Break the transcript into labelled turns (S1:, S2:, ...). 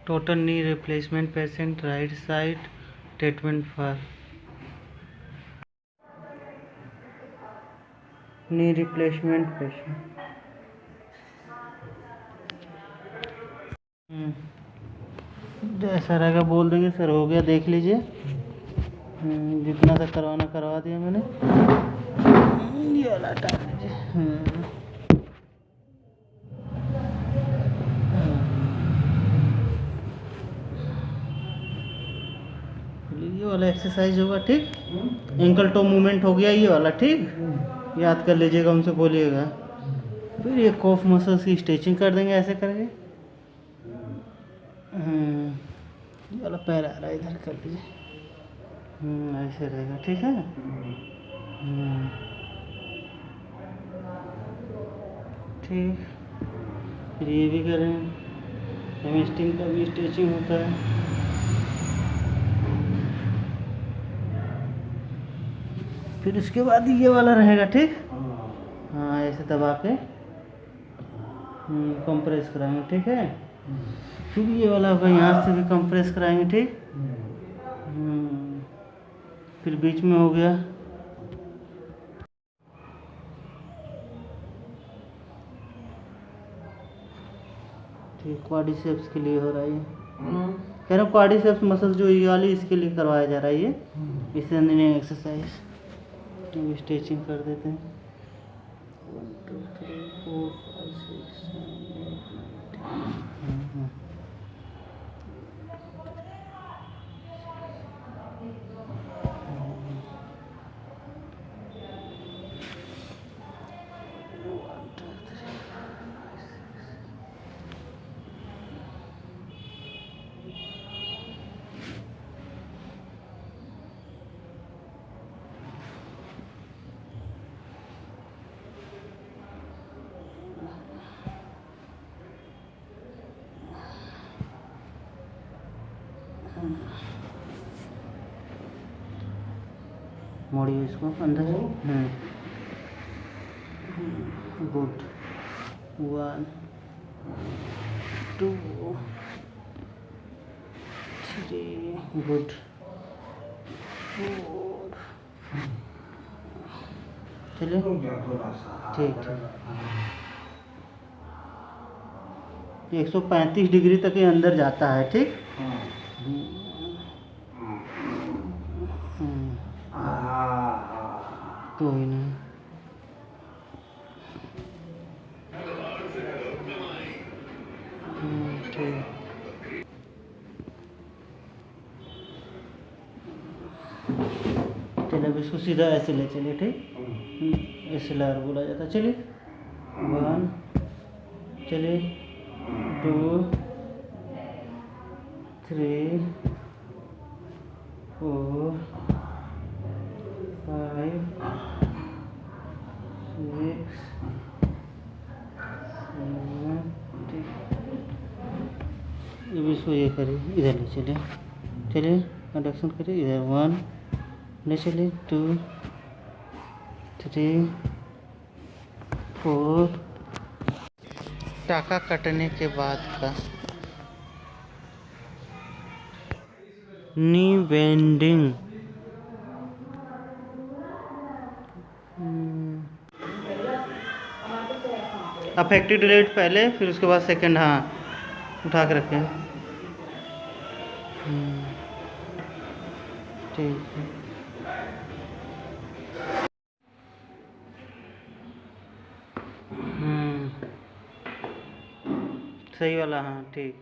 S1: Total knee replacement patient right side treatment for knee replacement patient. जैसा रहेगा बोल देंगे सर हो गया देख लीजिए। जितना सा करवाना करवा दिया मैंने। ये वाला हटा लीजिए। ये वाला एक्सरसाइज होगा ठीक। एंकल टो मूवमेंट हो गया ये वाला ठीक। याद कर लीजिएगा उनसे बोलिएगा। फिर ये कॉफ मसल्स की स्ट्रेचिंग कर देंगे ऐसे करके। ये वाला पैर आ रहा है इधर कर लीजिए। ऐसे रहेगा ठीक है। ठीक। फिर ये भी करें। हेमस्ट्रिंग का भी स्ट्रेचिंग होता है। फिर उसके बाद ये वाला रहेगा ठीक। हाँ ऐसे दबा के कंप्रेस कराएंगे ठीक है। फिर ये वाला होगा यहाँ से भी कंप्रेस कराएंगे ठीक। फिर बीच में हो गया ठीक। क्वाड्रिसेप्स के लिए हो रहा है ये। कह रहा हूँ क्वाड्रिसेप्स मसल जो ये वाली इसके लिए करवाया जा रहा है ये। इससे अंदर एक्सरसाइज स्ट्रेचिंग कर देते हैं। 1 2 3 4 5 6 7 8 मोड़िए इसको अंदर। गुड। 1 2 3 गुड 4। चलिए ठीक ठीक। 135 डिग्री तक ये अंदर जाता है ठीक। कोई नहीं। ठीक। चलिए अब इसको सीधा ऐसे ले चलिए ठीक। ऐसे लहर बोला जाता है। चलिए 1 चलिए 2 3 4 5 6 अब इसको ये करिए इधर ले चलिए। चलिए कंडक्शन करिए इधर 1 ले चलिए 2 3 4। टाका कटने के बाद का नी बेंडिंग। अफेक्टेड डिलेट पहले फिर उसके बाद सेकंड। हाँ उठा के रखें। ठीक है सही वाला। हाँ ठीक।